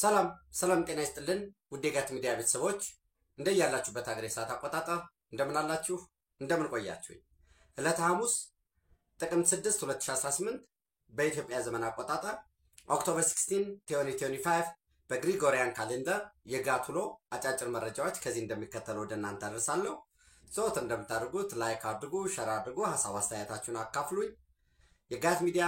ሰላም ሰላም ጤና ይስጥልን ውድ የጋት ሚዲያ ቤተሰቦች እንደያላችሁበት ሀገር ሰዓት አቆጣጠር እንደምን አላችሁ እንደምን ቆያችሁ ዕለተ ሐሙስ ጥቅምት 6 2018 በኢትዮጵያ ዘመን አቆጣጠር ኦክቶበር 16 2025 በግሪጎሪያን ካሌንደር የጋት ውሎ አጫጭር መረጃዎች ከዚህ እንደሚከተለው ወደ እናንተ አደርሳለሁ። ሶት እንደምታደርጉት ላይክ አድርጉ፣ ሼር አድርጉ፣ ሐሳብ አስተያየታችሁን አካፍሉኝ። የጋት ሚዲያ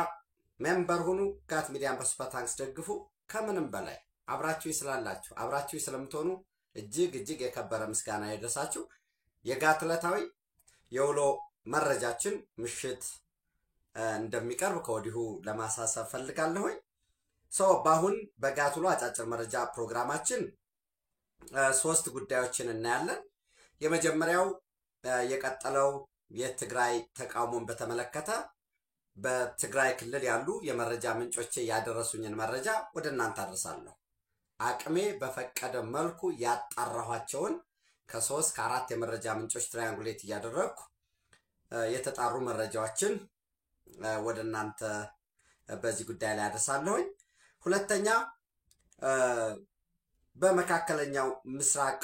ሜምበር ሁኑ። ጋት ሚዲያን በሱፐር ታንክስ ደግፉ። ከምንም በላይ አብራችሁ ስላላችሁ አብራችሁ ስለምትሆኑ እጅግ የከበረ ምስጋና ይድረሳችሁ። የጋት ዕለታዊ የውሎ መረጃችን ምሽት እንደሚቀርብ ከወዲሁ ለማሳሰብ ፈልጋለሁ። ባሁን በጋት ውሎ አጫጭር መረጃ ፕሮግራማችን ሶስት ጉዳዮችን እናያለን። የመጀመሪያው የቀጠለው የትግራይ ተቃውሞን በተመለከተ በትግራይ ክልል ያሉ የመረጃ ምንጮች ያደረሱኝን መረጃ ወደ እናንተ አደርሳለሁ። አቅሜ በፈቀደ መልኩ ያጣራኋቸውን ከ3 ከ4 የመረጃ ምንጮች ትራያንጉሌት እያደረግኩ የተጣሩ መረጃዎችን ወደ እናንተ በዚህ ጉዳይ ላይ አደርሳለሁ። ሁለተኛ በመካከለኛው ምስራቅ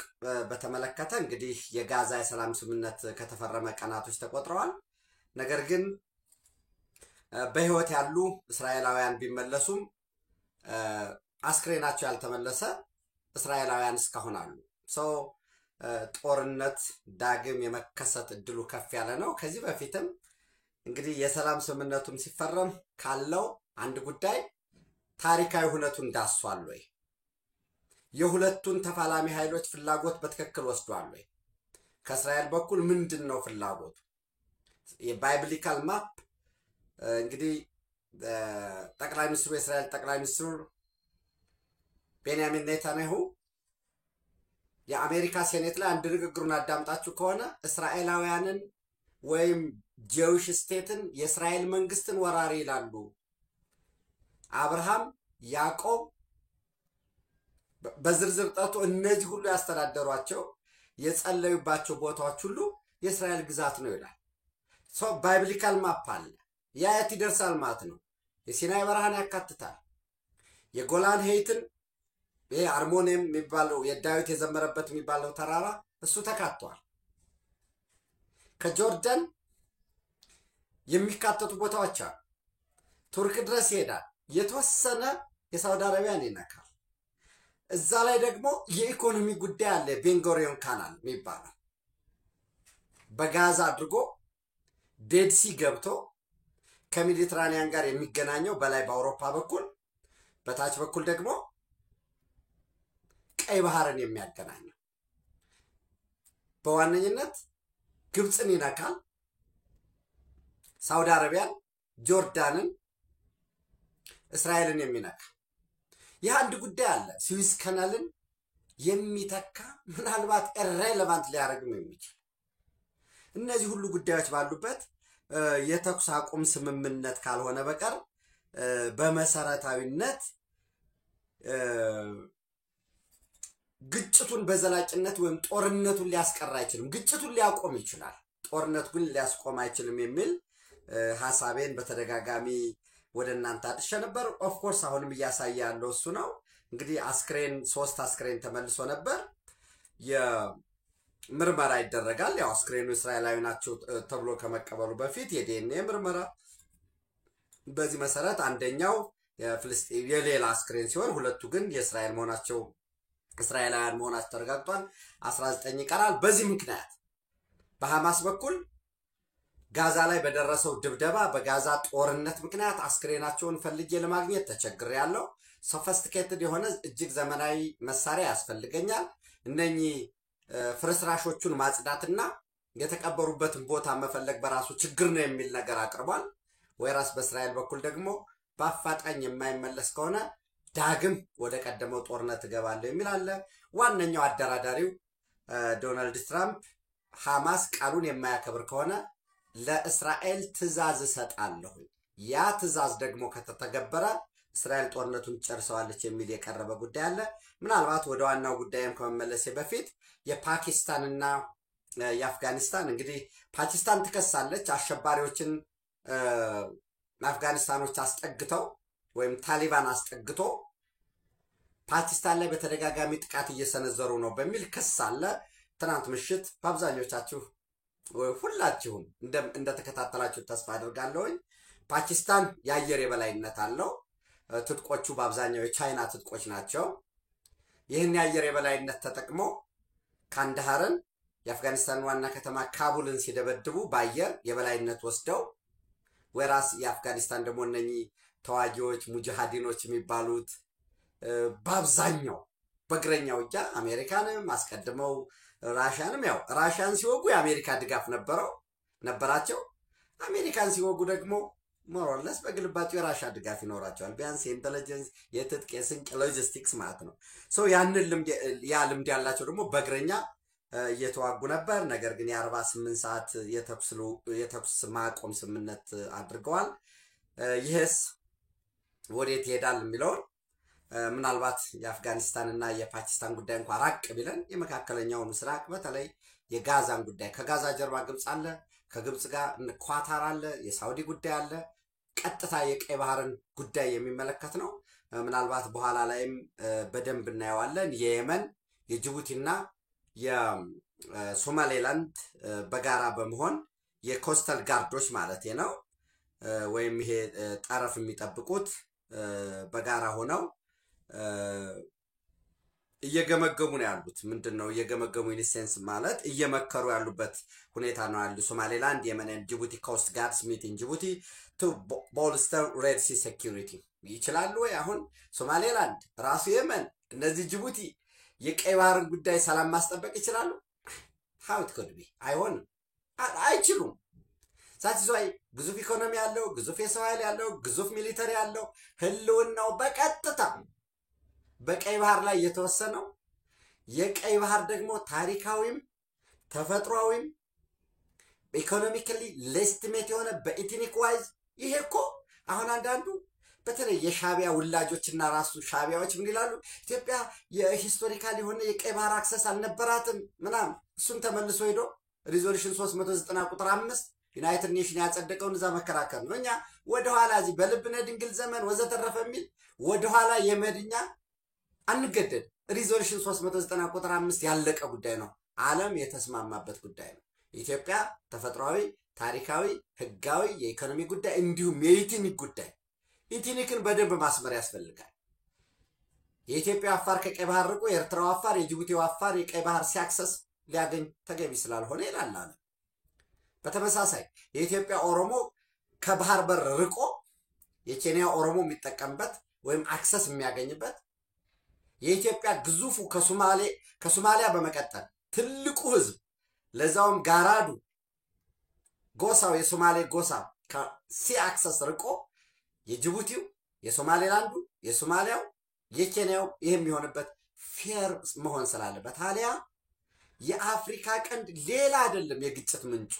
በተመለከተ እንግዲህ የጋዛ የሰላም ስምምነት ከተፈረመ ቀናቶች ተቆጥረዋል። ነገር ግን በህይወት ያሉ እስራኤላውያን ቢመለሱም አስክሬናቸው ያልተመለሰ እስራኤላውያን እስካሁን አሉ። ጦርነት ዳግም የመከሰት እድሉ ከፍ ያለ ነው። ከዚህ በፊትም እንግዲህ የሰላም ስምምነቱም ሲፈረም ካለው አንድ ጉዳይ ታሪካዊ ሁነቱን ዳሷል ወይ? የሁለቱን ተፋላሚ ኃይሎች ፍላጎት በትክክል ወስዷል ወይ? ከእስራኤል በኩል ምንድነው ፍላጎቱ? የባይብሊካል ማፕ እንግዲህ ጠቅላይ ሚኒስትሩ የእስራኤል ጠቅላይ ሚኒስትሩ ቤንያሚን ኔታንያሁ የአሜሪካ ሴኔት ላይ አንድ ንግግሩን አዳምጣችሁ ከሆነ እስራኤላውያንን ወይም ጄዊሽ ስቴትን የእስራኤል መንግስትን ወራሪ ይላሉ። አብርሃም ያዕቆብ በዝርዝር ጠርቶ እነዚህ ሁሉ ያስተዳደሯቸው የጸለዩባቸው ቦታዎች ሁሉ የእስራኤል ግዛት ነው ይላል። ባይብሊካል ማፕ አለ። ያየት ይደርሳል ማለት ነው። የሲናይ በረሃን ያካትታል። የጎላን ሄይትን አርሞኒየም የሚባለው የዳዊት የዘመረበት የሚባለው ተራራ እሱ ተካቷል። ከጆርዳን የሚካተቱ ቦታዎች አሉ። ቱርክ ድረስ ይሄዳል። የተወሰነ የሳውዲ አረቢያን ይነካል። እዛ ላይ ደግሞ የኢኮኖሚ ጉዳይ አለ። ቤንጎሪዮን ካናል የሚባለው በጋዛ አድርጎ ዴድሲ ገብቶ ከሜዲትራኒያን ጋር የሚገናኘው በላይ በአውሮፓ በኩል በታች በኩል ደግሞ ቀይ ባህርን የሚያገናኘው በዋነኝነት ግብፅን ይነካል። ሳውዲ አረቢያን፣ ጆርዳንን፣ እስራኤልን የሚነካ ይህ አንድ ጉዳይ አለ። ስዊዝ ካናልን የሚተካ ምናልባት ኢሬሌቫንት ሊያደርግም የሚችል እነዚህ ሁሉ ጉዳዮች ባሉበት የተኩስ አቁም ስምምነት ካልሆነ በቀር በመሰረታዊነት ግጭቱን በዘላቂነት ወይም ጦርነቱን ሊያስቀር አይችልም። ግጭቱን ሊያቆም ይችላል፣ ጦርነቱ ግን ሊያስቆም አይችልም የሚል ሐሳቤን በተደጋጋሚ ወደ እናንተ አድርሼ ነበር። ኦፍ ኮርስ አሁንም እያሳየ ያለው እሱ ነው። እንግዲህ አስክሬን 3 አስክሬን ተመልሶ ነበር። የምርመራ ይደረጋል። ያው አስክሬኑ እስራኤላዊ ናቸው ተብሎ ከመቀበሉ በፊት የዲኤንኤ ምርመራ፣ በዚህ መሰረት አንደኛው የፍልስጤም የሌላ አስክሬን ሲሆን ሁለቱ ግን የእስራኤል መሆናቸው እስራኤላውያን መሆናቸው ተረጋግጧል። 19 ይቀራል። በዚህ ምክንያት በሐማስ በኩል ጋዛ ላይ በደረሰው ድብደባ በጋዛ ጦርነት ምክንያት አስክሬናቸውን ፈልጌ ለማግኘት ተቸግሬያለሁ። ሶፊስቲኬትድ የሆነ እጅግ ዘመናዊ መሳሪያ ያስፈልገኛል። እነኚህ ፍርስራሾቹን ማጽዳትና የተቀበሩበትን ቦታ መፈለግ በራሱ ችግር ነው የሚል ነገር አቅርቧል። ወይራስ በእስራኤል በኩል ደግሞ በአፋጣኝ የማይመለስ ከሆነ ዳግም ወደ ቀደመው ጦርነት እገባለሁ የሚል አለ። ዋነኛው አደራዳሪው ዶናልድ ትራምፕ ሐማስ ቃሉን የማያከብር ከሆነ ለእስራኤል ትዕዛዝ እሰጣለሁ፣ ያ ትዕዛዝ ደግሞ ከተተገበረ እስራኤል ጦርነቱን ጨርሰዋለች የሚል የቀረበ ጉዳይ አለ። ምናልባት ወደ ዋናው ጉዳይም ከመመለሴ በፊት የፓኪስታንና የአፍጋኒስታን እንግዲህ ፓኪስታን ትከሳለች አሸባሪዎችን አፍጋኒስታኖች አስጠግተው ወይም ታሊባን አስጠግቶ ፓኪስታን ላይ በተደጋጋሚ ጥቃት እየሰነዘሩ ነው በሚል ክስ አለ። ትናንት ምሽት በአብዛኞቻችሁ ሁላችሁም እንደተከታተላችሁ ተስፋ አድርጋለሁ። ፓኪስታን የአየር የበላይነት አለው። ትጥቆቹ በአብዛኛው የቻይና ትጥቆች ናቸው። ይህን የአየር የበላይነት ተጠቅሞ ካንዳሃርን የአፍጋኒስታን ዋና ከተማ ካቡልን ሲደበድቡ በአየር የበላይነት ወስደው ወራስ የአፍጋኒስታን ደግሞ እነኚህ ተዋጊዎች ሙጃሃዲኖች የሚባሉት በአብዛኛው በእግረኛ ውጊያ አሜሪካንም አስቀድመው ራሽያንም ያው ራሽያን ሲወጉ የአሜሪካ ድጋፍ ነበራቸው። አሜሪካን ሲወጉ ደግሞ ሞራለስ በግልባጩ የራሽያ ድጋፍ ይኖራቸዋል። ቢያንስ የኢንተለጀንስ የትጥቅ የስንቅ ሎጂስቲክስ ማለት ነው። ያንን ልምድ ያላቸው ደግሞ በእግረኛ እየተዋጉ ነበር። ነገር ግን የ48 ሰዓት የተኩስ ማቆም ስምምነት አድርገዋል። ይህስ ወዴት ይሄዳል የሚለውን ምናልባት የአፍጋኒስታን እና የፓኪስታን ጉዳይ እንኳን ራቅ ቢለን የመካከለኛው ምስራቅ በተለይ የጋዛን ጉዳይ ከጋዛ ጀርባ ግብጽ አለ፣ ከግብጽ ጋር ኳታር አለ፣ የሳውዲ ጉዳይ አለ። ቀጥታ የቀይ ባህርን ጉዳይ የሚመለከት ነው። ምናልባት በኋላ ላይም በደንብ እናየዋለን። የየመን የጅቡቲና የሶማሌላንድ በጋራ በመሆን የኮስታል ጋርዶች ማለት ነው ወይም ይሄ ጠረፍ የሚጠብቁት በጋራ ሆነው እየገመገሙ ነው ያሉት። ምንድነው እየገመገሙ ኢንሴንስ ማለት እየመከሩ ያሉበት ሁኔታ ነው ያሉ። ሶማሌላንድ የመን ጅቡቲ ኮስት ጋርድስ ሚቲንግ ጅቡቲ ቱ ቦልስተር ሬድ ሲ ሴኩሪቲ ይችላሉ ወይ? አሁን ሶማሌላንድ ራሱ የመን እነዚህ ጅቡቲ የቀይ ባህርን ጉዳይ ሰላም ማስጠበቅ ይችላሉ? how it could be አይሆንም፣ አይችሉም። ሳትዟይ ግዙፍ ኢኮኖሚ ያለው ግዙፍ የሰው ኃይል ያለው ግዙፍ ሚሊተሪ ያለው ህልውናው በቀጥታ በቀይ ባህር ላይ የተወሰነው የቀይ ባህር ደግሞ ታሪካዊም ተፈጥሯዊም ኢኮኖሚካሊ ሌስቲሜት የሆነ በኢትኒክ ዋይዝ ይሄ እኮ አሁን አንዳንዱ በተለይ የሻቢያ ውላጆችና ራሱ ሻቢያዎች ምን ይላሉ? ኢትዮጵያ የሂስቶሪካል የሆነ የቀይ ባህር አክሰስ አልነበራትም ምናምን። እሱን ተመልሶ ሄዶ ሪዞሉሽን 390 ቁጥር 5 ዩናይትድ ኔሽን ያጸደቀውን እዛ መከራከር ነው። እኛ ወደ ኋላ እዚህ በልብነ ድንግል ዘመን ወዘተረፈ የሚል ወደ ኋላ የመድኛ አንገደድ። ሪዞሉሽን 390 ቁጥር 5 ያለቀ ጉዳይ ነው። ዓለም የተስማማበት ጉዳይ ነው። ኢትዮጵያ ተፈጥሯዊ፣ ታሪካዊ፣ ህጋዊ የኢኮኖሚ ጉዳይ እንዲሁም የኢትኒክ ጉዳይ ኢትኒክን በደንብ ማስመር ያስፈልጋል። የኢትዮጵያ አፋር ከቀይ ባህር ርቆ የኤርትራው አፋር የጅቡቲው አፋር የቀይ ባህር ሲያክሰስ ሊያገኝ ተገቢ ስላልሆነ ይላል። በተመሳሳይ የኢትዮጵያ ኦሮሞ ከባህር በር ርቆ የኬንያ ኦሮሞ የሚጠቀምበት ወይም አክሰስ የሚያገኝበት የኢትዮጵያ ግዙፉ ከሶማሊያ በመቀጠል ትልቁ ህዝብ ለዛውም ጋራዱ ጎሳው የሶማሌ ጎሳ ከሲ አክሰስ ርቆ የጅቡቲው የሶማሌላንዱ የሶማሊያው የኬንያው ይሄም የሚሆንበት ፌር መሆን ስላለበት ታዲያ የአፍሪካ ቀንድ ሌላ አይደለም የግጭት ምንጩ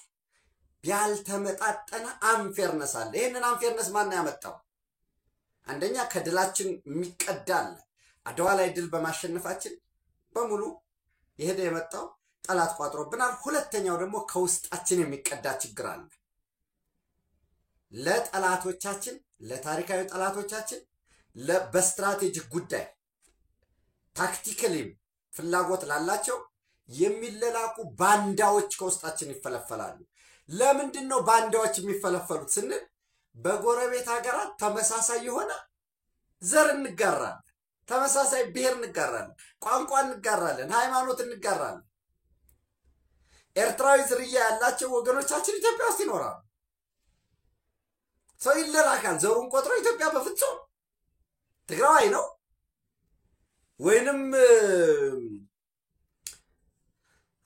ያልተመጣጠነ አንፌርነስ አለ። ይሄንን አንፌርነስ ማን ያመጣው? አንደኛ ከድላችን የሚቀዳል አድዋ ላይ ድል በማሸነፋችን በሙሉ ይሄደ የመጣው ጠላት ቋጥሮብናል። ሁለተኛው ደግሞ ከውስጣችን የሚቀዳ ችግር አለ። ለጠላቶቻችን ለታሪካዊ ጠላቶቻችን በስትራቴጂክ ጉዳይ ታክቲካሊ ፍላጎት ላላቸው የሚለላቁ ባንዳዎች ከውስጣችን ይፈለፈላሉ። ለምንድን ነው ባንዳዎች የሚፈለፈሉት ስንል በጎረቤት ሀገራት ተመሳሳይ የሆነ ዘር እንጋራለን፣ ተመሳሳይ ብሔር እንጋራለን፣ ቋንቋ እንጋራለን፣ ሃይማኖት እንጋራለን። ኤርትራዊ ዝርያ ያላቸው ወገኖቻችን ኢትዮጵያ ውስጥ ይኖራሉ። ሰው ይለላካል። ዘሩን ቆጥሮ ኢትዮጵያ በፍጹም ትግራዋይ ነው ወይንም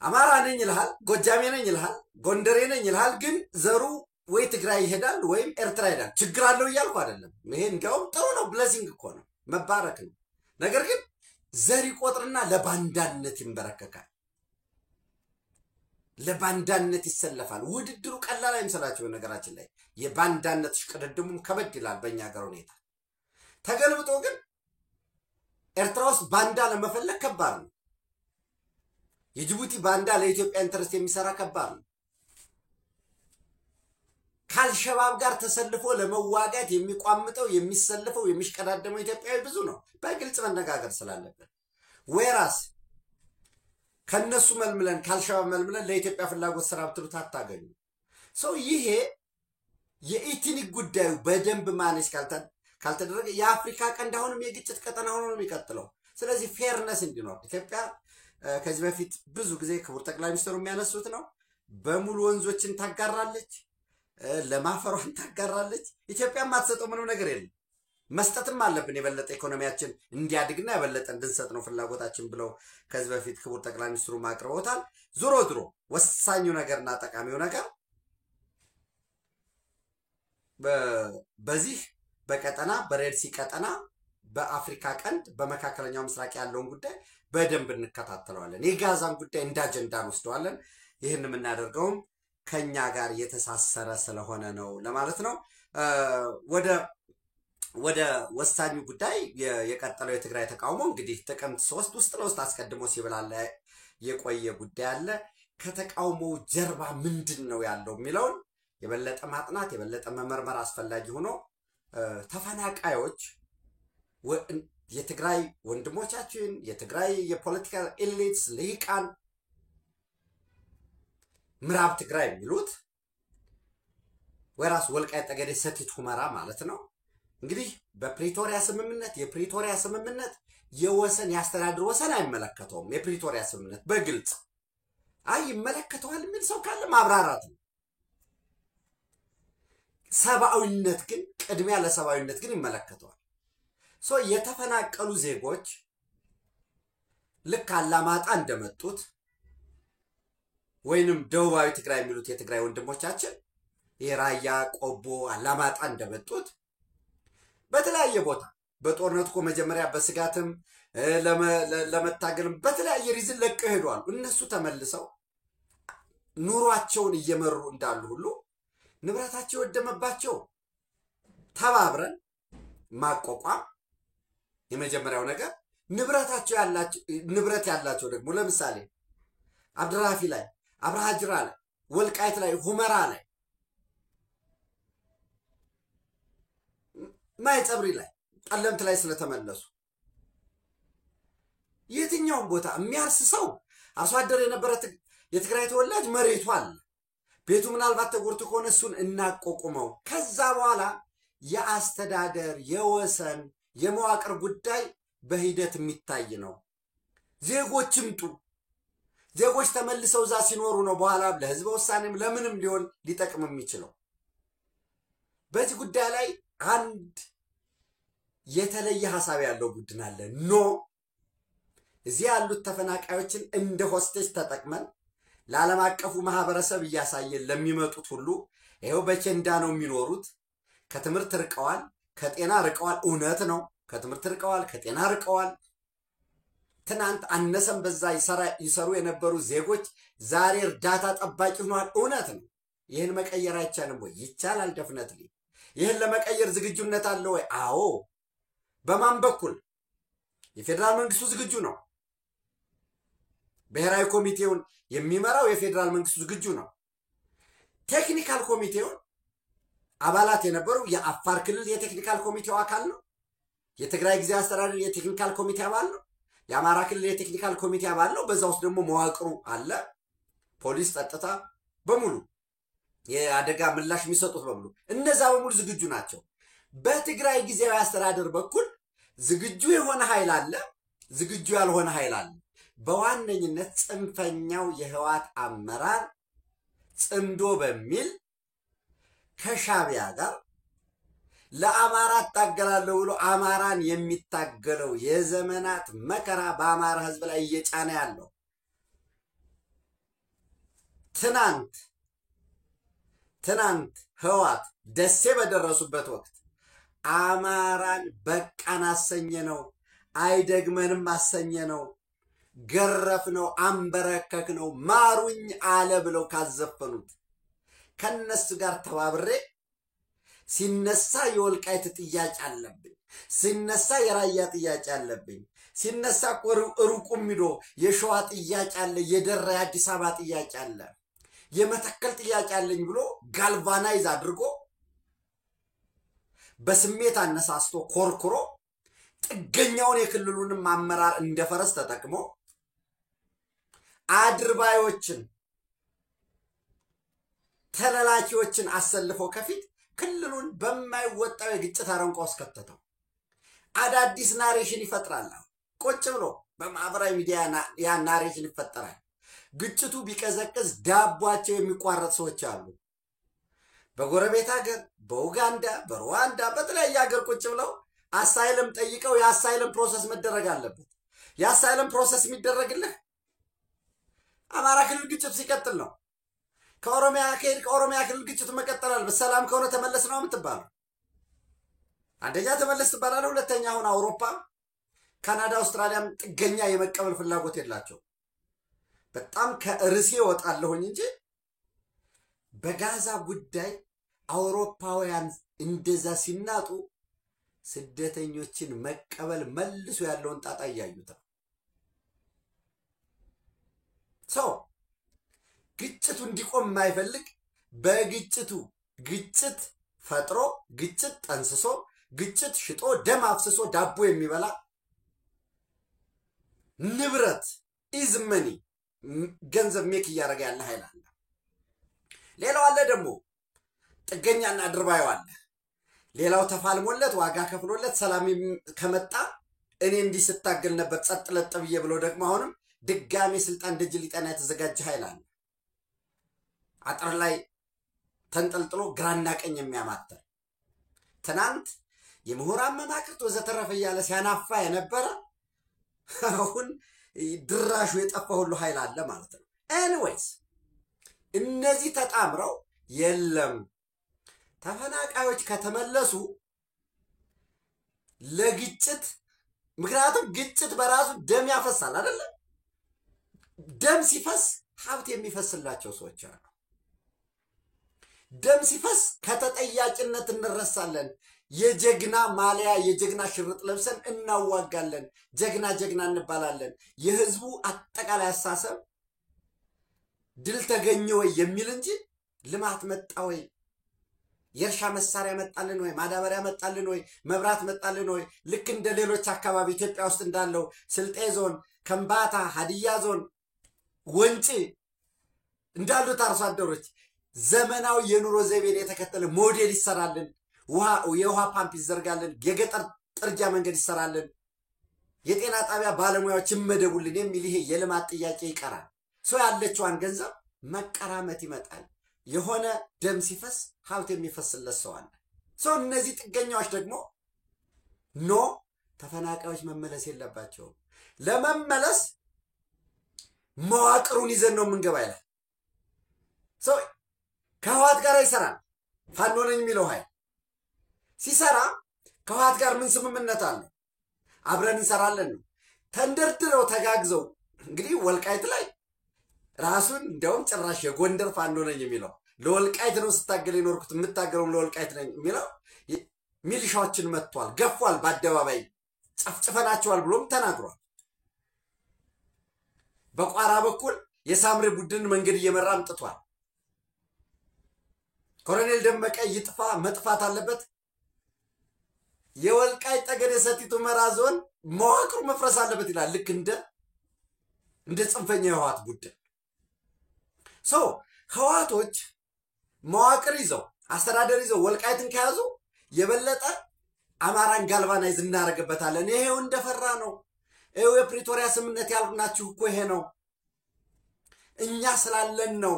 አማራ ነኝ ይልሃል፣ ጎጃሜ ነኝ ይልሃል፣ ጎንደሬ ነኝ ይልሃል። ግን ዘሩ ወይ ትግራይ ይሄዳል ወይም ኤርትራ ይሄዳል። ችግር አለው እያልኩ አይደለም። ይሄ እንዲያውም ጥሩ ነው፣ ብሌሲንግ እኮ ነው፣ መባረክ ነው። ነገር ግን ዘር ይቆጥርና ለባንዳነት ይንበረከካል፣ ለባንዳነት ይሰለፋል። ውድድሩ ቀላል አይመስላችሁ። ነገራችን ላይ የባንዳነት ሽቅድድሙም ከበድ ይላል በእኛ ሀገር ሁኔታ። ተገልብጦ ግን ኤርትራ ውስጥ ባንዳ ለመፈለግ ከባድ ነው። የጅቡቲ ባንዳ ለኢትዮጵያ ኢንተረስት የሚሰራ ከባድ ነው። ካልሸባብ ጋር ተሰልፎ ለመዋጋት የሚቋምጠው የሚሰልፈው የሚሽቀዳደመው ኢትዮጵያዊ ብዙ ነው። በግልጽ መነጋገር ስላለበት ወይራስ ከነሱ መልምለን ካልሸባብ መልምለን ለኢትዮጵያ ፍላጎት ስራ ብትሉት አታገኙ። ሰው ይሄ የኢትኒክ ጉዳዩ በደንብ ማኔጅ ካልተደረገ የአፍሪካ ቀንድ አሁንም የግጭት ቀጠና ሆኖ ነው የሚቀጥለው። ስለዚህ ፌርነስ እንዲኖር ኢትዮጵያ ከዚህ በፊት ብዙ ጊዜ ክቡር ጠቅላይ ሚኒስትሩ የሚያነሱት ነው። በሙሉ ወንዞችን ታጋራለች፣ ለማፈሯን ታጋራለች። ኢትዮጵያ ማትሰጠው ምንም ነገር የለም። መስጠትም አለብን የበለጠ ኢኮኖሚያችን እንዲያድግና የበለጠ እንድንሰጥ ነው ፍላጎታችን ብለው ከዚህ በፊት ክቡር ጠቅላይ ሚኒስትሩ ማቅረቦታል። ዞሮ ዞሮ ወሳኙ ነገርና ጠቃሚው ነገር በዚህ በቀጠና በሬድሲ ቀጠና በአፍሪካ ቀንድ በመካከለኛው ምስራቅ ያለውን ጉዳይ በደንብ እንከታተለዋለን። የጋዛን ጉዳይ እንደ አጀንዳ እንወስደዋለን። ይህን የምናደርገውም ከኛ ጋር የተሳሰረ ስለሆነ ነው ለማለት ነው። ወደ ወሳኙ ጉዳይ የቀጠለው የትግራይ ተቃውሞ እንግዲህ ጥቅምት 3 ውስጥ ለውስጥ አስቀድሞ ሲብላላ የቆየ ጉዳይ አለ። ከተቃውሞው ጀርባ ምንድን ነው ያለው የሚለውን የበለጠ ማጥናት የበለጠ መመርመር አስፈላጊ ሆኖ ተፈናቃዮች የትግራይ ወንድሞቻችን የትግራይ የፖለቲካ ኤሊትስ ልሂቃን ምዕራብ ትግራይ የሚሉት ወራስ ወልቃይት ጠገዴ ሰቲት ሁመራ ማለት ነው። እንግዲህ በፕሪቶሪያ ስምምነት የወሰን ያስተዳድር ወሰን አይመለከተውም። የፕሪቶሪያ ስምምነት በግልጽ ይመለከተዋል የሚል ሰው ካለ ማብራራት ነው። ሰብአዊነት ግን ቅድሚያ ለሰብአዊነት ግን ይመለከተዋል። የተፈናቀሉ ዜጎች ልክ አላማጣ እንደመጡት ወይንም ደቡባዊ ትግራይ የሚሉት የትግራይ ወንድሞቻችን የራያ ቆቦ አላማጣ እንደመጡት በተለያየ ቦታ በጦርነቱ እኮ መጀመሪያ በስጋትም ለመታገልም በተለያየ ሪዝን ለቀው ሄደዋል። እነሱ ተመልሰው ኑሯቸውን እየመሩ እንዳሉ ሁሉ ንብረታቸው ወደመባቸው ተባብረን ማቋቋም የመጀመሪያው ነገር። ንብረት ያላቸው ደግሞ ለምሳሌ አብድራፊ ላይ አብርሃጅራ ላይ ወልቃይት ላይ ሁመራ ላይ ማይጸብሪ ላይ ጠለምት ላይ ስለተመለሱ የትኛውም ቦታ የሚያርስ ሰው አርሶ አደር የነበረ የትግራይ ተወላጅ መሬቱ አለ። ቤቱ ምናልባት ተጎድቶ ከሆነ እሱን እናቆቁመው። ከዛ በኋላ የአስተዳደር የወሰን የመዋቅር ጉዳይ በሂደት የሚታይ ነው። ዜጎች ይምጡ። ዜጎች ተመልሰው እዛ ሲኖሩ ነው በኋላ ለህዝብ ውሳኔም ለምንም ሊሆን ሊጠቅም የሚችለው። በዚህ ጉዳይ ላይ አንድ የተለየ ሐሳብ ያለው ቡድን አለ። እዚህ ያሉት ተፈናቃዮችን እንደ ሆስቴጅ ተጠቅመን ለዓለም አቀፉ ማህበረሰብ እያሳየን ለሚመጡት ሁሉ ይሄው በኬንዳ ነው የሚኖሩት፣ ከትምህርት ርቀዋል፣ ከጤና ርቀዋል። እውነት ነው፣ ከትምህርት ርቀዋል፣ ከጤና ርቀዋል። ትናንት አነሰም በዛ ይሰሩ የነበሩ ዜጎች ዛሬ እርዳታ ጠባቂ ሆነዋል። እውነት ነው። ይህን መቀየር አይቻልም ወይ? ይቻላል። ደፍነትሊ ይህን ለመቀየር ዝግጁነት አለ ወይ? አዎ። በማን በኩል? የፌደራል መንግስቱ ዝግጁ ነው። ብሔራዊ ኮሚቴውን የሚመራው የፌደራል መንግስቱ ዝግጁ ነው። ቴክኒካል ኮሚቴውን አባላት የነበሩ የአፋር ክልል የቴክኒካል ኮሚቴው አካል ነው። የትግራይ ጊዜያዊ አስተዳደር የቴክኒካል ኮሚቴ አባል ነው። የአማራ ክልል የቴክኒካል ኮሚቴ አባል ነው። በዛ ውስጥ ደግሞ መዋቅሩ አለ። ፖሊስ፣ ጸጥታ በሙሉ የአደጋ ምላሽ የሚሰጡት በሙሉ እነዛ በሙሉ ዝግጁ ናቸው። በትግራይ ጊዜያዊ አስተዳደር በኩል ዝግጁ የሆነ ኃይል አለ፣ ዝግጁ ያልሆነ ኃይል አለ። በዋነኝነት ጽንፈኛው የህወሓት አመራር ጽምዶ በሚል ከሻቢያ ጋር ለአማራ ታገላለሁ ብሎ አማራን የሚታገለው የዘመናት መከራ በአማራ ህዝብ ላይ እየጫነ ያለው ትናንት ህወሓት ደሴ በደረሱበት ወቅት አማራን በቃን አሰኘነው፣ አይደግመንም አሰኘነው፣ ገረፍነው፣ አንበረከክነው፣ ማሩኝ አለ ብለው ካዘፈኑት ከነሱ ጋር ተባብሬ ሲነሳ የወልቃይት ጥያቄ አለብኝ፣ ሲነሳ የራያ ጥያቄ አለብኝ፣ ሲነሳ ሩቁም ሂዶ የሸዋ ጥያቄ አለ፣ የደራ የአዲስ አበባ ጥያቄ አለ፣ የመተከል ጥያቄ አለኝ ብሎ ጋልቫናይዝ አድርጎ በስሜት አነሳስቶ ኮርኩሮ ጥገኛውን የክልሉንም አመራር እንደፈረስ ተጠቅሞ አድርባዮችን ተላላኪዎችን አሰልፎ ከፊት ክልሉን በማይወጣው የግጭት አረንቋ ውስጥ ከተተው። አዳዲስ ናሬሽን ይፈጥራል። ቁጭ ብሎ በማህበራዊ ሚዲያ ያ ናሬሽን ይፈጠራል። ግጭቱ ቢቀዘቅዝ ዳቧቸው የሚቋረጥ ሰዎች አሉ። በጎረቤት ሀገር በኡጋንዳ በሩዋንዳ በተለያየ ሀገር ቁጭ ብለው አሳይለም ጠይቀው የአሳይለም ፕሮሰስ መደረግ አለበት። የአሳይለም ፕሮሰስ የሚደረግልህ አማራ ክልል ግጭት ሲቀጥል ነው። ከኦሮሚያ ክልል ግጭት መቀጠል አለበት። ሰላም ከሆነ ተመለስ ነው የምትባለው። አንደኛ ተመለስ ትባላለህ፣ ሁለተኛ አሁን አውሮፓ ካናዳ አውስትራሊያም ጥገኛ የመቀበል ፍላጎት የላቸው። በጣም ከርዕሴ ወጣለሁኝ እንጂ በጋዛ ጉዳይ አውሮፓውያን እንደዛ ሲናጡ ስደተኞችን መቀበል መልሶ ያለውን ጣጣ ያዩታ ግጭቱ እንዲቆም የማይፈልግ በግጭቱ ግጭት ፈጥሮ ግጭት ጠንስሶ ግጭት ሽጦ ደም አፍስሶ ዳቦ የሚበላ ንብረት ኢዝመኒ ገንዘብ ሜክ እያደረገ ያለ ኃይል አለ። ሌላው አለ ደግሞ ጥገኛና አድርባዩ አለ። ሌላው ተፋልሞለት ዋጋ ከፍሎለት ሰላም ከመጣ እኔ እንዲህ ስታገል ነበር ጸጥ ለጥ ብዬ ብሎ ደግሞ አሁንም ድጋሜ ስልጣን ደጅ ሊጠና የተዘጋጀ ኃይል አለ። አጥር ላይ ተንጠልጥሎ ግራና ቀኝ የሚያማተር ትናንት የምሁራን መማክርት ወዘተረፈ እያለ ሲያናፋ የነበረ አሁን ድራሹ የጠፋ ሁሉ ኃይል አለ ማለት ነው። ኤኒዌይስ እነዚህ ተጣምረው የለም ተፈናቃዮች ከተመለሱ ለግጭት ምክንያቱም ግጭት በራሱ ደም ያፈሳል አይደል? ደም ሲፈስ ሀብት የሚፈስላቸው ሰዎች አሉ። ደም ሲፈስ ከተጠያቂነት እንረሳለን። የጀግና ማሊያ የጀግና ሽርጥ ለብሰን እናዋጋለን። ጀግና እንባላለን። የህዝቡ አጠቃላይ አሳሰብ ድል ተገኘ ወይ የሚል እንጂ ልማት መጣ ወይ የእርሻ መሳሪያ መጣልን ወይ ማዳበሪያ መጣልን ወይ መብራት መጣልን ወይ ልክ እንደ ሌሎች አካባቢ ኢትዮጵያ ውስጥ እንዳለው ስልጤ ዞን፣ ከምባታ፣ ሀዲያ ዞን፣ ወንጪ እንዳሉት አርሶ አደሮች ዘመናዊ የኑሮ ዘይቤን የተከተለ ሞዴል ይሰራልን፣ የውሃ ፓምፕ ይዘርጋልን፣ የገጠር ጥርጃ መንገድ ይሰራልን፣ የጤና ጣቢያ ባለሙያዎች ይመደቡልን የሚል ይሄ የልማት ጥያቄ ይቀራል። ሰው ያለችዋን ገንዘብ መቀራመት ይመጣል። የሆነ ደም ሲፈስ ሀብት የሚፈስለት ሰው አለ። ሰው እነዚህ ጥገኛዎች ደግሞ ኖ ተፈናቃዮች መመለስ የለባቸውም። ለመመለስ መዋቅሩን ይዘን ነው የምንገባ ይላል። ሰው ከህወሓት ጋር ይሰራል። ፋኖ ነኝ የሚለው ኃይል ሲሰራ ከህወሓት ጋር ምን ስምምነት አለ? አብረን እንሰራለን ነው። ተንደርድረው ተጋግዘው እንግዲህ ወልቃይት ላይ ራሱን እንደውም ጭራሽ የጎንደር ፋኖ ነኝ የሚለው ለወልቃይት ነው ስታገል የኖርኩት የምታገለው ለወልቃይት ነኝ የሚለው ሚሊሻዎችን መጥቷል፣ ገፏል፣ በአደባባይ ጨፍጭፈናቸዋል ብሎም ተናግሯል። በቋራ በኩል የሳምሬ ቡድን መንገድ እየመራ አምጥቷል። ኮሎኔል ደመቀ ይጥፋ መጥፋት አለበት። የወልቃይት ጠገዴ ሰቲት ሁመራ ዞን መዋቅሩ መፍረስ አለበት ይላል። ልክ እንደ ጽንፈኛ የህወሓት ቡድን ህወሓቶች መዋቅር ይዘው አስተዳደር ይዘው ወልቃይትን ከያዙ የበለጠ አማራን ጋልቫናይዝ እናደርግበታለን። ይሄው እንደፈራ ነው። ይሄው የፕሪቶሪያ ስምምነት ያልናችሁ እኮ ይሄ ነው። እኛ ስላለን ነው።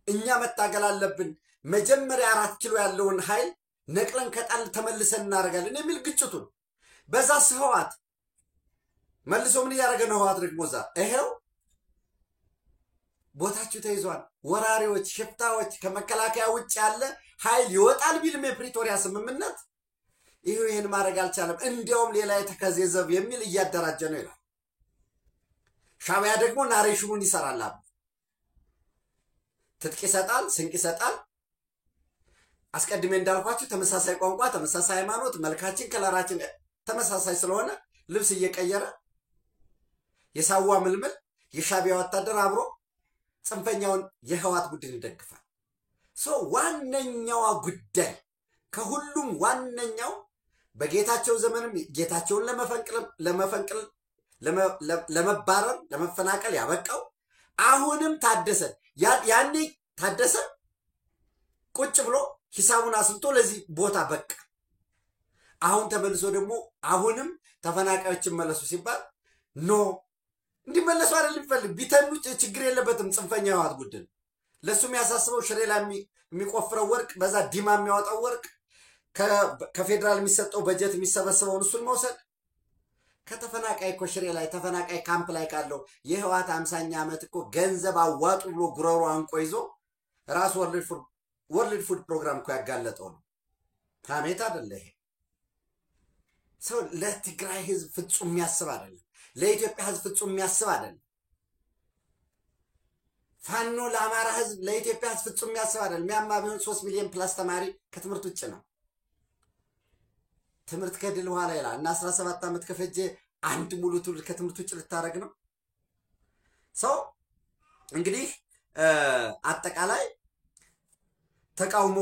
እኛ መታገል አለብን። መጀመሪያ 4 ኪሎ ያለውን ኃይል ነቅለን ከጣል ተመልሰን እናደርጋለን የሚል ግጭቱን በዛ ህወሓት መልሶ ምን ያደረገ ነው? ህወሓት ደግሞ ዛ ይሄው ቦታችሁ ተይዟል። ወራሪዎች ሽፍታዎች ከመከላከያ ውጭ ያለ ኃይል ይወጣል ቢልም የፕሪቶሪያ ስምምነት ይሄን ማድረግ አልቻለም። እንዲያውም ሌላ የተከዘዘብ የሚል እያደራጀ ነው ይላል። ሻዕቢያ ደግሞ ናሬሽኑን ይሰራል። ትጥቅ ይሰጣል፣ ስንቅ ይሰጣል። አስቀድሜ እንዳልኳችሁ ተመሳሳይ ቋንቋ፣ ተመሳሳይ ሃይማኖት፣ መልካችን ከለራችን ተመሳሳይ ስለሆነ ልብስ እየቀየረ የሳዋ ምልምል የሻዕቢያ ወታደር አብሮ ጽንፈኛውን የህዋት ቡድን ይደግፋል። ዋነኛው ጉዳይ ከሁሉም ዋነኛው በጌታቸው ዘመንም ጌታቸውን ለመፈንቅል ለመባረር ለመፈናቀል ያበቃው አሁንም ታደሰ ያኔ ታደሰ ቁጭ ብሎ ሂሳቡን አስልቶ ለዚህ ቦታ በቃ። አሁን ተመልሶ ደግሞ አሁንም ተፈናቃዮችን መለሱ ሲባል ኖ እንዲመለሱ አይደል ይፈልግ ቢተኑ ችግር የለበትም። ጽንፈኛ ህዋት ቡድን ለሱ የሚያሳስበው ሽሬ ላይ የሚቆፍረው ወርቅ በዛ ዲማ የሚያወጣው ወርቅ ከፌደራል የሚሰጠው በጀት የሚሰበሰበው እሱን መውሰድ ከተፈናቃይ እኮ ሽሬ ላይ ተፈናቃይ ካምፕ ላይ ካለው የህዋት 50ኛ ዓመት እኮ ገንዘብ አዋጡ ብሎ ጉረሮ አንቆ ይዞ ራስ ወርልድ ፉድ ፕሮግራም እኮ ያጋለጠው ነው። ታሜት አይደለ ይሄ ሰው ለትግራይ ህዝብ ፍጹም የሚያስብ አይደለም። ለኢትዮጵያ ህዝብ ፍጹም የሚያስብ አይደለም። ፋኖ ለአማራ ህዝብ ለኢትዮጵያ ህዝብ ፍጹም የሚያስብ አይደለም። ሚያማ ቢሆን 3 ሚሊዮን ፕላስ ተማሪ ከትምህርት ውጭ ነው። ትምህርት ከድል በኋላ ይላል እና 17 ዓመት ከፈጀ አንድ ሙሉ ትውልድ ከትምህርት ውጭ ልታረግ ነው። እንግዲህ አጠቃላይ ተቃውሞ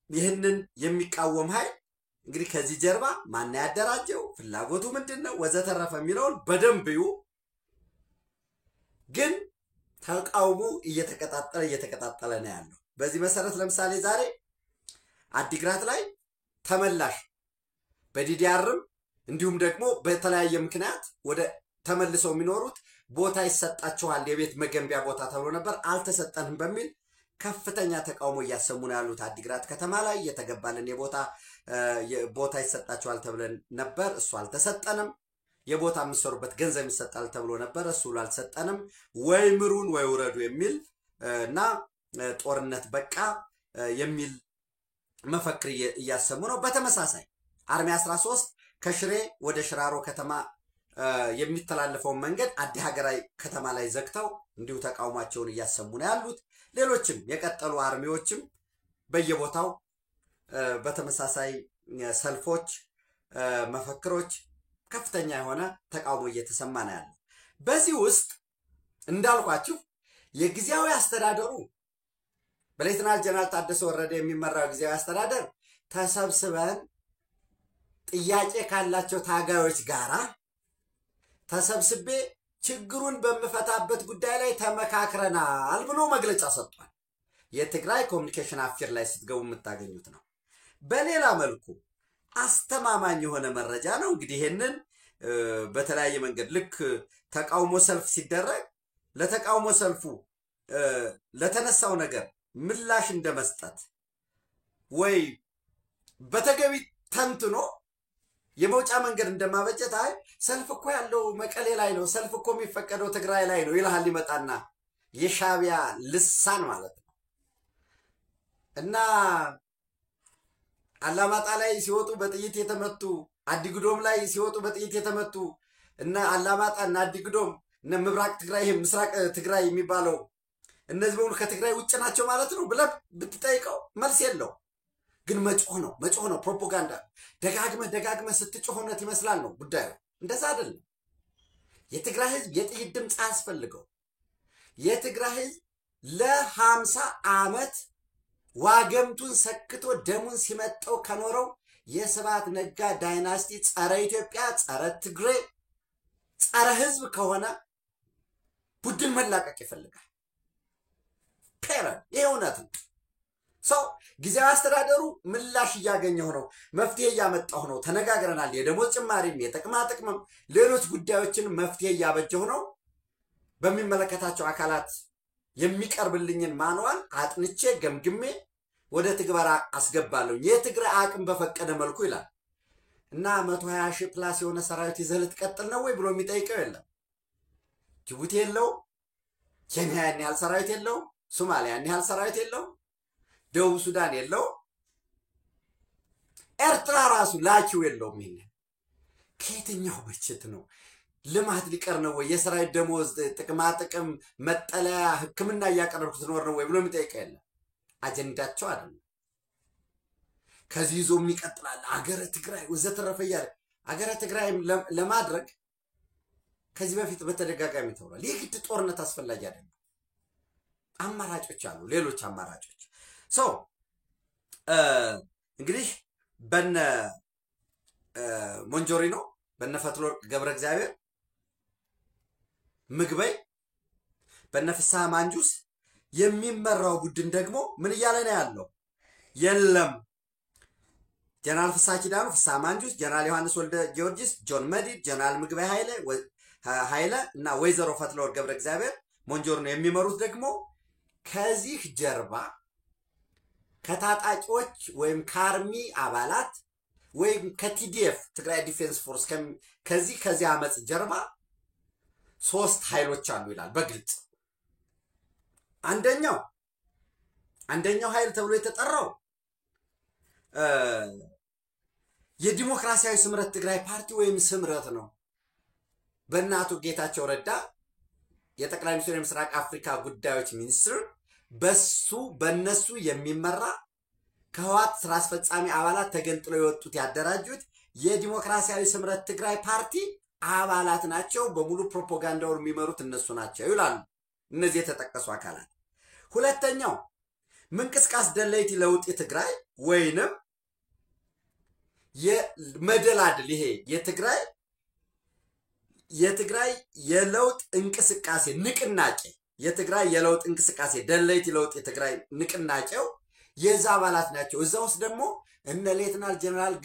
ይህንን የሚቃወም ኃይል እንግዲህ ከዚህ ጀርባ ማን ያደራጀው ፍላጎቱ ምንድነው ወዘተረፈ የሚለውን በደንብ ይዩ። ግን ተቃውሞ እየተቀጣጠለ ነው ያለው። በዚህ መሰረት ለምሳሌ ዛሬ አዲግራት ላይ ተመላሽ በዲዲአርም እንዲሁም ደግሞ በተለያየ ምክንያት ወደ ተመልሰው የሚኖሩት ቦታ ይሰጣቸዋል የቤት መገንቢያ ቦታ ተብሎ ነበር አልተሰጠንም በሚል ከፍተኛ ተቃውሞ እያሰሙ ነው ያሉት። አዲግራት ከተማ ላይ የተገባልን ቦታ ይሰጣቸዋል ተብለን ነበር እሱ አልተሰጠንም። የቦታ ምሰሩበት ገንዘብ ይሰጣል ተብሎ ነበር እሱ አልተሰጠንም። ወይ ምሩን ወይ ወረዱ የሚል እና ጦርነት በቃ የሚል መፈክር እያሰሙ ነው። በተመሳሳይ አርሚ 13 ከሽሬ ወደ ሽራሮ ከተማ የሚተላለፈው መንገድ አዲ ሀገራይ ከተማ ላይ ዘግተው እንዲሁ ተቃውሟቸውን እያሰሙ ነው ያሉት። ሌሎችም የቀጠሉ አርሚዎችም በየቦታው በተመሳሳይ ሰልፎች መፈክሮች ከፍተኛ የሆነ ተቃውሞ እየተሰማ ነው ያለው። በዚህ ውስጥ እንዳልኳችሁ የጊዜያዊ አስተዳደሩ በሌተናል ጀነራል ታደሰ ወረደ የሚመራው ጊዜያዊ አስተዳደር ተሰብስበን ጥያቄ ካላቸው ታጋዮች ጋራ ተሰብስቤ ችግሩን በመፈታበት ጉዳይ ላይ ተመካክረናል ብሎ መግለጫ ሰጥቷል። የትግራይ ኮሙኒኬሽን አፌር ላይ ስትገቡ የምታገኙት ነው። በሌላ መልኩ አስተማማኝ የሆነ መረጃ ነው። እንግዲህ ይሄንን በተለያየ መንገድ ልክ ተቃውሞ ሰልፍ ሲደረግ ለተቃውሞ ሰልፉ ለተነሳው ነገር ምላሽ እንደመስጠት ወይ በተገቢ ተንትኖ የመውጫ መንገድ እንደማበጀት አይ ሰልፍ እኮ ያለው መቀሌ ላይ ነው ሰልፍ እኮ የሚፈቀደው ትግራይ ላይ ነው ይላል ሊመጣና የሻቢያ ልሳን ማለት ነው። እና አላማጣ ላይ ሲወጡ በጥይት የተመቱ አዲግዶም ላይ ሲወጡ በጥይት የተመቱ እና አላማጣ እና አዲግዶም እና ምብራቅ ትግራይ ምስራቅ ትግራይ የሚባለው እነዚህ በሙሉ ከትግራይ ውጭ ናቸው ማለት ነው ብለህ ብትጠይቀው መልስ የለው። ግን መጮህ ነው ፕሮፓጋንዳ ደጋግመ ስትጮህነት ይመስላል ነው ጉዳዩ። እንደዛ አይደለም። የትግራይ ህዝብ የጥይት ድምጽ አያስፈልገው። የትግራይ ህዝብ ለ50 ዓመት ዋገምቱን ሰክቶ ደሙን ሲመጣው ከኖረው የስብሐት ነጋ ዳይናስቲ ጸረ ኢትዮጵያ ጸረ ትግሬ ጸረ ህዝብ ከሆነ ቡድን መላቀቅ ይፈልጋል። ይሄውነት ነው። ጊዜያዊ አስተዳደሩ ምላሽ እያገኘው ነው፣ መፍትሄ እያመጣው ነው። ተነጋግረናል። የደሞዝ ጭማሪም የጥቅማ ጥቅምም ሌሎች ጉዳዮችን መፍትሄ እያበጀው ነው። በሚመለከታቸው አካላት የሚቀርብልኝን ማንዋል አጥንቼ ገምግሜ ወደ ትግበራ አስገባለሁ የትግራይ አቅም በፈቀደ መልኩ ይላል። እና 120 ሺህ ፕላስ የሆነ ሰራዊት ይዘህ ልትቀጥል ነው ወይ ብሎ የሚጠይቀው የለም። ጅቡቲ የለው፣ ኬንያ ያን ያህል ሰራዊት የለው፣ ሶማሊያ ያን ያህል ሰራዊት የለው፣ ደቡብ ሱዳን የለው፣ ኤርትራ ራሱ ላኪው የለውም። ይሄን ከየትኛው በጀት ነው ልማት ሊቀር ነው ወይ የሰራዊት ደሞዝ ጥቅማ ጥቅም መጠለያ ህክምና እያቀረብኩ ትኖር ነው ወይ ብሎ የሚጠይቀው የለም። አጀንዳቸው አይደለም። ከዚህ ዞም ይቀጥላል አገረ ትግራይ ወዘተረፈ ያለ አገረ ትግራይ ለማድረግ ከዚህ በፊት በተደጋጋሚ ተብሏል። የግድ ጦርነት አስፈላጊ አይደለም። አማራጮች አሉ ሌሎች አማራጮች ሶ እንግዲህ በነ ሞንጆሪኖ በነ ፈትለወርቅ ገብረ እግዚአብሔር ምግበይ በነ ፍስሐ ማንጁስ የሚመራው ቡድን ደግሞ ምን እያለ ነው ያለው የለም ጀነራል ፍስሐ ኪዳኑ ፍስሐ ማንጁስ ጀነራል ዮሐንስ ወልደ ጊዮርጊስ ጆን መዲድ ጀነራል ምግበይ ኃይለ እና ወይዘሮ ፈትለወርቅ ገብረ እግዚአብሔር ሞንጆሪኖ የሚመሩት ደግሞ ከዚህ ጀርባ ከታጣቂዎች ወይም ከአርሚ አባላት ወይም ከቲዲኤፍ ትግራይ ዲፌንስ ፎርስ ከዚህ አመጽ ጀርባ ሶስት ኃይሎች አሉ ይላል በግልጽ አንደኛው ኃይል ተብሎ የተጠራው የዲሞክራሲያዊ ስምረት ትግራይ ፓርቲ ወይም ስምረት ነው በእናቱ ጌታቸው ረዳ የጠቅላይ ሚኒስትር የምስራቅ አፍሪካ ጉዳዮች ሚኒስትር በነሱ የሚመራ ከህወሓት ስራ አስፈጻሚ አባላት ተገንጥለው የወጡት ያደራጁት የዲሞክራሲያዊ ስምረት ትግራይ ፓርቲ አባላት ናቸው በሙሉ ፕሮፓጋንዳውን የሚመሩት እነሱ ናቸው ይላሉ እነዚህ የተጠቀሱ አካላት ሁለተኛው ምንቅስቃስ ደለይቲ ለውጥ ትግራይ ወይንም የመደላድል ይሄ የትግራይ የለውጥ እንቅስቃሴ ንቅናቄ የትግራይ የለውጥ እንቅስቃሴ ደለይቲ ለውጥ የትግራይ ንቅናቄው የዛ አባላት ናቸው እዛ ውስጥ ደግሞ እነ ሌተናል ጀነራል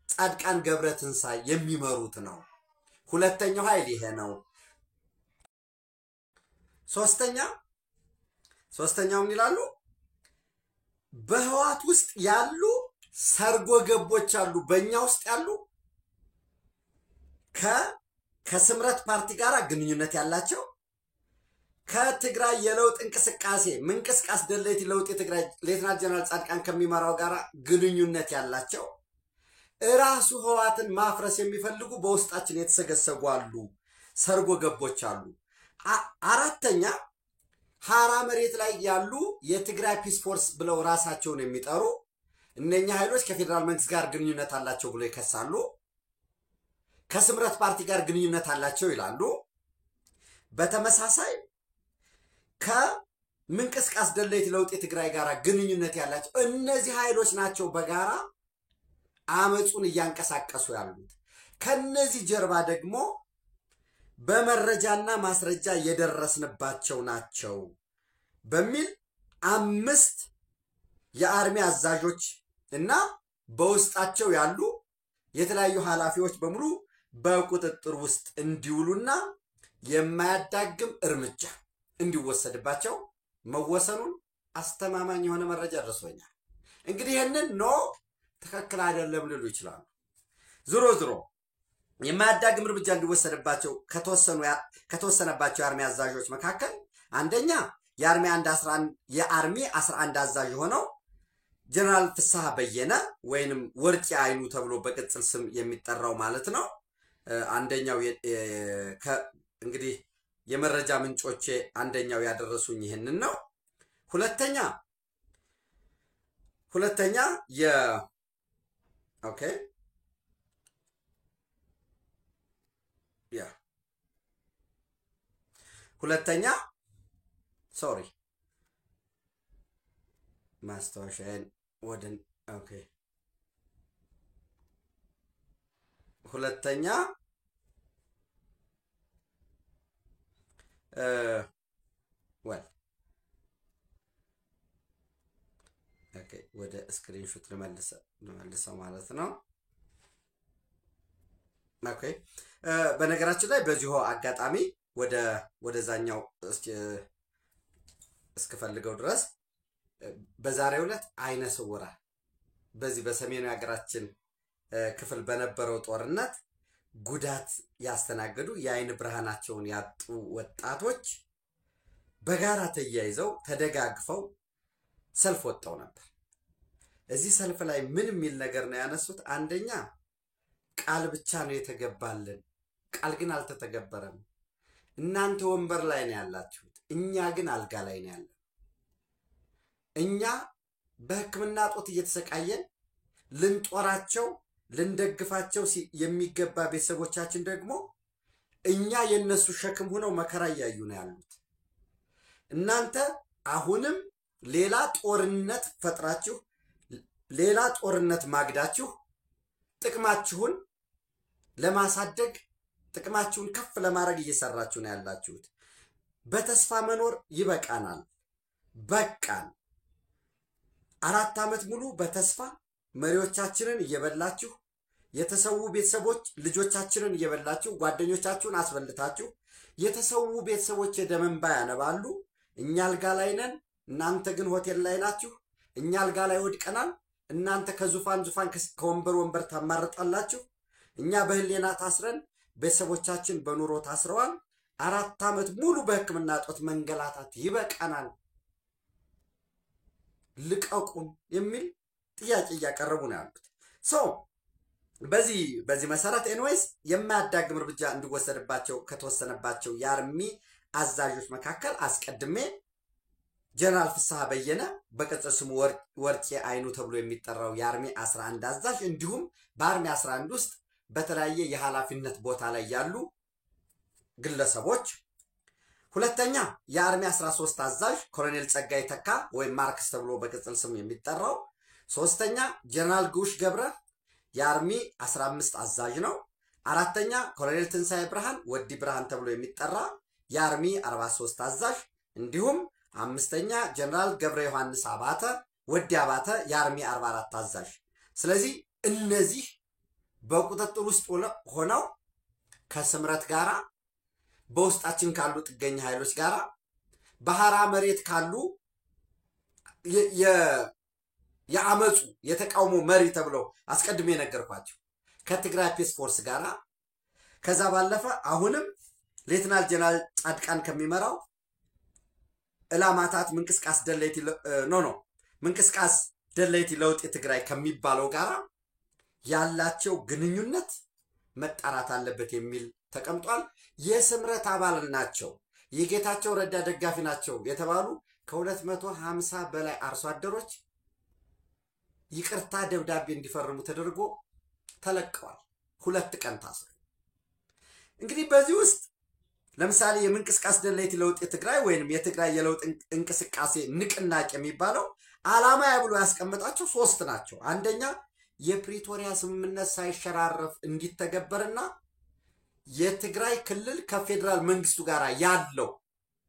ጻድቃን ገብረትንሳይ የሚመሩት ነው ሁለተኛው ኃይል ይሄ ነው ሶስተኛው ምን ይላሉ በህወሓት ውስጥ ያሉ ሰርጎ ገቦች አሉ በእኛ ውስጥ ያሉ ከስምረት ፓርቲ ጋር ግንኙነት ያላቸው ከትግራይ የለውጥ እንቅስቃሴ ምንቅስቃስ ደለይቲ ለውጥ የትግራይ ሌተናል ጀነራል ጻድቃን ከሚመራው ጋር ግንኙነት ያላቸው እራሱ ህወሓትን ማፍረስ የሚፈልጉ በውስጣችን የተሰገሰጉ አሉ ሰርጎ ገቦች አሉ አራተኛ ሐራ መሬት ላይ ያሉ የትግራይ ፒስ ፎርስ ብለው ራሳቸውን የሚጠሩ እነኛ ኃይሎች ከፌደራል መንግስት ጋር ግንኙነት አላቸው ብለው ይከሳሉ ከስምረት ፓርቲ ጋር ግንኙነት አላቸው ይላሉ በተመሳሳይ ከምንቅስቃስ ደለይቲ ለውጥ የትግራይ ጋር ግንኙነት ያላቸው እነዚህ ኃይሎች ናቸው በጋራ አመጹን እያንቀሳቀሱ ያሉት ከነዚህ ጀርባ ደግሞ በመረጃና ማስረጃ የደረስንባቸው ናቸው በሚል 5 የአርሚ አዛዦች እና በውስጣቸው ያሉ የተለያዩ ኃላፊዎች በሙሉ በቁጥጥር ውስጥ እንዲውሉና የማያዳግም እርምጃ እንዲወሰድባቸው መወሰኑን አስተማማኝ የሆነ መረጃ ደርሶኛል እንግዲህ ይሄንን ትክክል አይደለም ሊሉ ይችላሉ ዝሮ የማያዳግም እርምጃ እንዲወሰድባቸው ከተወሰነባቸው የአርሚ አዛዦች መካከል አንደኛ የአርሚ 11 አዛዥ ሆነው ጀነራል ፍስሐ በየነ ወይንም ወርቂ አይኑ ተብሎ በቅጽል ስም የሚጠራው ማለት ነው አንደኛው እንግዲህ የመረጃ ምንጮቼ አንደኛው ያደረሱኝ ይሄንን ነው ሁለተኛ ኦኬ ሁለተኛ ሶሪ ማስታወሻን ወደን ኦኬ ሁለተኛ ኦኬ ወደ ስክሪንሾት ለመልሰው ማለት ነው ኦኬ በነገራችን ላይ በዚሁ አጋጣሚ ወደዛኛው እስከፈልገው ድረስ በዛሬው ዕለት አይነ ስውራ በዚህ በሰሜኑ ሀገራችን ክፍል በነበረው ጦርነት ጉዳት ያስተናገዱ የአይን ብርሃናቸውን ያጡ ወጣቶች በጋራ ተያይዘው ተደጋግፈው ሰልፍ ወጣው ነበር እዚህ ሰልፍ ላይ ምን የሚል ነገር ነው ያነሱት አንደኛ ቃል ብቻ ነው የተገባልን ቃል ግን አልተተገበረም እናንተ ወንበር ላይ ነው ያላችሁት እኛ ግን አልጋ ላይ ነው ያለን እኛ በህክምና ጦት እየተሰቃየን ልንጦራቸው ልንደግፋቸው የሚገባ ቤተሰቦቻችን ደግሞ እኛ የነሱ ሸክም ሆነው መከራ ያዩ ነው ያሉት እናንተ አሁንም ሌላ ጦርነት ፈጥራችሁ ሌላ ጦርነት ማግዳችሁ ጥቅማችሁን ለማሳደግ ጥቅማችሁን ከፍ ለማድረግ እየሰራችሁ ነው ያላችሁት። በተስፋ መኖር ይበቃናል። በቃን። 4 ዓመት ሙሉ በተስፋ መሪዎቻችንን እየበላችሁ የተሰዉ ቤተሰቦች ልጆቻችንን እየበላችሁ ጓደኞቻችሁን አስበልታችሁ የተሰዉ ቤተሰቦች የደም እንባ ያነባሉ። እኛ አልጋ ላይ ነን፣ እናንተ ግን ሆቴል ላይ ናችሁ። እኛ አልጋ ላይ ወድቀናል፣ እናንተ ከዙፋን ከወንበር ወንበር ታማርጣላችሁ። እኛ በህሊና ታስረን ቤተሰቦቻችን በኑሮ ታስረዋል። 4 ዓመት ሙሉ በህክምና እጦት መንገላታት ይበቃናል፣ ልቀቁን የሚል ጥያቄ እያቀረቡ ነው ያሉት። በዚህ መሰረት ኤንዌይስ የማያዳግም እርምጃ እንዲወሰድባቸው ከተወሰነባቸው የአርሚ አዛዦች መካከል አስቀድሜ ጀነራል ፍስሐ በየነ በቅጽል ስሙ ወርቄ አይኑ ተብሎ የሚጠራው የአርሚ 11 አዛዥ እንዲሁም በአርሚ 11 ውስጥ በተለያየ የኃላፊነት ቦታ ላይ ያሉ ግለሰቦች፣ ሁለተኛ የአርሚ 13 አዛዥ ኮሎኔል ጸጋይ ተካ ወይም ማርክስ ተብሎ በቅጽል ስም የሚጠራው፣ ሶስተኛ ጀነራል ጉሽ ገብረ የአርሚ 15 አዛዥ ነው። አራተኛ ኮሎኔል ትንሳኤ ብርሃን ወዲ ብርሃን ተብሎ የሚጠራ የአርሚ 43 አዛዥ እንዲሁም አምስተኛ ጀነራል ገብረ ዮሐንስ አባተ ወዲ አባተ የአርሚ 44 አዛዥ። ስለዚህ እነዚህ በቁጥጥር ውስጥ ሆነው ከስምረት ጋራ በውስጣችን ካሉ ጥገኛ ኃይሎች ጋራ ባህራ መሬት ካሉ የአመጹ የተቃውሞ መሪ ተብለው አስቀድሜ ነገርኳቸው ከትግራይ ፒስ ፎርስ ጋራ ከዛ ባለፈ አሁንም ሌተናል ጀነራል ጻድቃን ከሚመራው እላማታት ምንቅስቃስ ደለይቲ ለውጥ ትግራይ ከሚባለው ጋራ ያላቸው ግንኙነት መጣራት አለበት የሚል ተቀምጧል። የስምረት አባል ናቸው፣ የጌታቸው ረዳ ደጋፊ ናቸው የተባሉ ከ250 በላይ አርሶ አደሮች ይቅርታ ደብዳቤ እንዲፈርሙ ተደርጎ ተለቀዋል። 2 ቀን ታስረው። እንግዲህ በዚህ ውስጥ ለምሳሌ የምንቅስቃስ ደለይቲ ለውጥ ትግራይ ወይንም የትግራይ የለውጥ እንቅስቃሴ ንቅናቄ የሚባለው ዓላማ ያብሎ ያስቀመጣቸው 3 ናቸው። አንደኛ የፕሪቶሪያ ስምምነት ሳይሸራረፍ እንዲተገበርና የትግራይ ክልል ከፌደራል መንግስቱ ጋር ያለው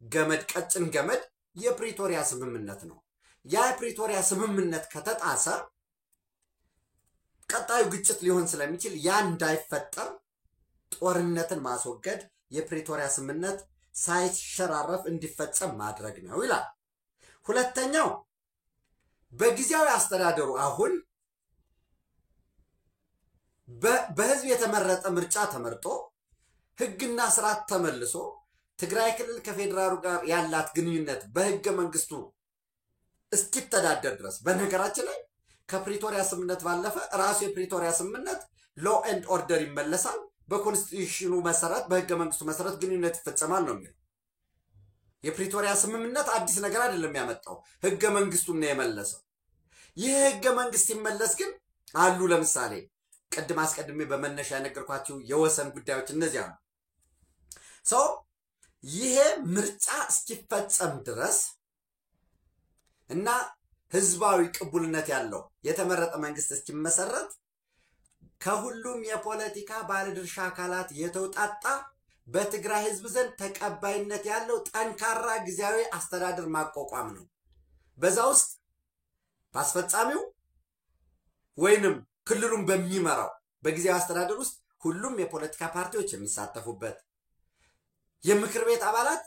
ገመድ ቀጭን ገመድ የፕሪቶሪያ ስምምነት ነው። ያ የፕሪቶሪያ ስምምነት ከተጣሰ ቀጣዩ ግጭት ሊሆን ስለሚችል ያ እንዳይፈጠር ጦርነትን ማስወገድ የፕሪቶሪያ ስምምነት ሳይሸራረፍ እንዲፈጸም ማድረግ ነው ይላል። ሁለተኛው በጊዜያዊ አስተዳደሩ አሁን በህዝብ የተመረጠ ምርጫ ተመርጦ ህግና ስርዓት ተመልሶ ትግራይ ክልል ከፌደራሉ ጋር ያላት ግንኙነት በህገ መንግስቱ እስኪተዳደር ድረስ በነገራችን ላይ ከፕሪቶሪያ ስምምነት ባለፈ ራሱ የፕሪቶሪያ ስምምነት ሎ ኤንድ ኦርደር ይመለሳል፣ በኮንስቲቱሽኑ መሰረት በህገ መንግስቱ መሰረት ግንኙነት ይፈጸማል ነው የሚለው። የፕሪቶሪያ ስምምነት አዲስ ነገር አይደለም ያመጣው፣ ህገ መንግስቱን ነው የመለሰው። ይህ ህገ መንግስት ይመለስ ግን አሉ ለምሳሌ ቀድም አስቀድሜ በመነሻ ያነገርኳችሁ የወሰን ጉዳዮች እነዚህ አሉ። ይሄ ምርጫ እስኪፈጸም ድረስ እና ህዝባዊ ቅቡልነት ያለው የተመረጠ መንግስት እስኪመሰረት ከሁሉም የፖለቲካ ባለድርሻ አካላት የተውጣጣ በትግራይ ህዝብ ዘንድ ተቀባይነት ያለው ጠንካራ ጊዜያዊ አስተዳደር ማቋቋም ነው። በዛ ውስጥ በአስፈጻሚው ወይንም ክልሉን በሚመራው በጊዜያዊ አስተዳደር ውስጥ ሁሉም የፖለቲካ ፓርቲዎች የሚሳተፉበት የምክር ቤት አባላት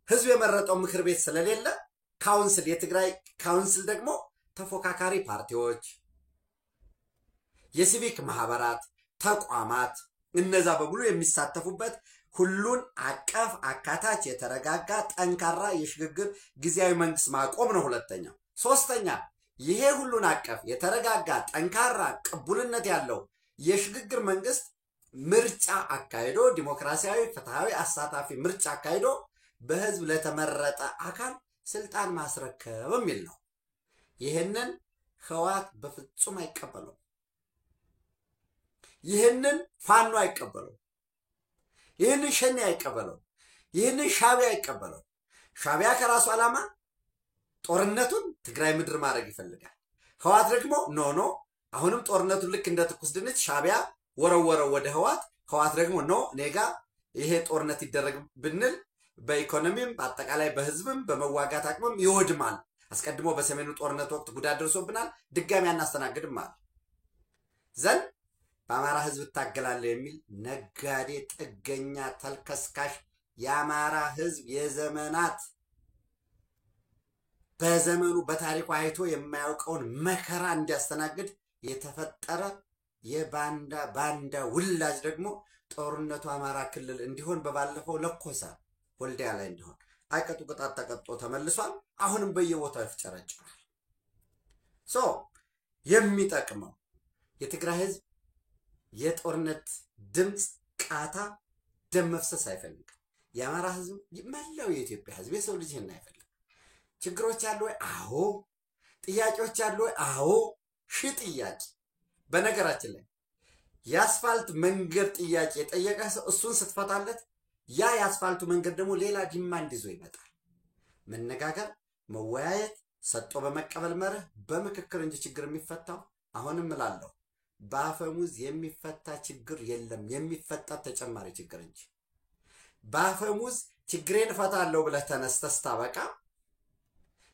ህዝብ የመረጠው ምክር ቤት ስለሌለ ካውንስል የትግራይ ካውንስል ደግሞ ተፎካካሪ ፓርቲዎች፣ የሲቪክ ማህበራት፣ ተቋማት እነዛ በሙሉ የሚሳተፉበት ሁሉን አቀፍ አካታች የተረጋጋ ጠንካራ የሽግግር ጊዜያዊ መንግስት ማቆም ነው ሁለተኛው። ሶስተኛ ይሄ ሁሉን አቀፍ የተረጋጋ ጠንካራ ቅቡልነት ያለው የሽግግር መንግስት ምርጫ አካሂዶ ዲሞክራሲያዊ ፍትሃዊ አሳታፊ ምርጫ አካሂዶ በህዝብ ለተመረጠ አካል ስልጣን ማስረከብ የሚል ነው። ይህንን ህወሓት በፍጹም አይቀበለው። ይህንን ፋኖ አይቀበለው። ይህንን ሸኔ አይቀበለው። ይህንን ሻዕቢያ አይቀበለው። ሻዕቢያ ከራሱ ዓላማ ጦርነቱን ትግራይ ምድር ማድረግ ይፈልጋል። ህዋት ደግሞ ኖ አሁንም ጦርነቱን ልክ እንደ ትኩስ ድንች ሻቢያ ወረወረው ወደ ህዋት ደግሞ ኖ ኔጋ ይሄ ጦርነት ይደረግ ብንል በኢኮኖሚም አጠቃላይ በህዝብም በመዋጋት አቅምም ይወድማል። አስቀድሞ በሰሜኑ ጦርነት ወቅት ጉዳት ደርሶብናል፣ ድጋሚ አናስተናግድም ማለት ዘንድ በአማራ ህዝብ ታገላለሁ የሚል ነጋዴ ጥገኛ ተልከስካሽ የአማራ ህዝብ የዘመናት በዘመኑ በታሪኩ አይቶ የማያውቀውን መከራ እንዲያስተናግድ የተፈጠረ የባንዳ ውላጅ ደግሞ ጦርነቱ አማራ ክልል እንዲሆን በባለፈው ለኮሳ ወልዲያ ላይ እንዲሆን አይቀጡ ቅጣት ተቀጥቶ ተመልሷል። አሁንም በየቦታው ይፍጨረጨራል። የሚጠቅመው የትግራይ ህዝብ የጦርነት ድምፅ ቃታ ደም መፍሰስ አይፈልግም። የአማራ ህዝብ መላው የኢትዮጵያ ህዝብ የሰው ልጅ እና አይፈልግም። ችግሮች አሉ ወይ? አዎ። ጥያቄዎች አሉ ወይ? አዎ። ጥያቄ በነገራችን ላይ የአስፋልት መንገድ ጥያቄ የጠየቀ ሰው እሱን ስትፈታለት ያ የአስፋልቱ መንገድ ደግሞ ሌላ ዲማንድ ይዞ ይመጣል። መነጋገር፣ መወያየት፣ ሰጥቶ በመቀበል መርህ በምክክር እንጂ ችግር የሚፈታው አሁንም እላለሁ በአፈሙዝ የሚፈታ ችግር የለም። የሚፈታ ተጨማሪ ችግር እንጂ በአፈሙዝ ችግሬን እፈታለሁ ብለህ ተነስተህ ስታበቃ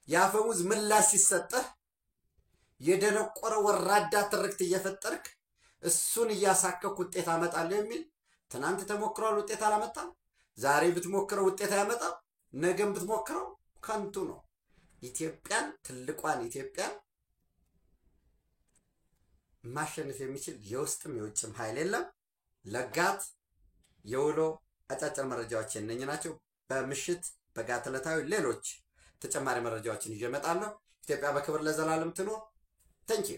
የአፈሙዝ ምላሽ ሲሰጥህ የደነቆረ ወራዳ ትርክት እየፈጠርክ እሱን እያሳከክ ውጤት አመጣለሁ የሚል ትናንት ተሞክሯል፣ ውጤት አላመጣም። ዛሬ ብትሞክረው ውጤት አያመጣም። ነገም ብትሞክረው ከንቱ ነው። ኢትዮጵያን ትልቋን ኢትዮጵያን ማሸነፍ የሚችል የውስጥም የውጭም ኃይል የለም። ለጋት የውሎ አጫጭር መረጃዎች እነኝ ናቸው። በምሽት በጋት ዕለታዊ ሌሎች ተጨማሪ መረጃዎችን ይዤ እመጣለሁ። ኢትዮጵያ በክብር ለዘላለም ትኖር። ታንኪዩ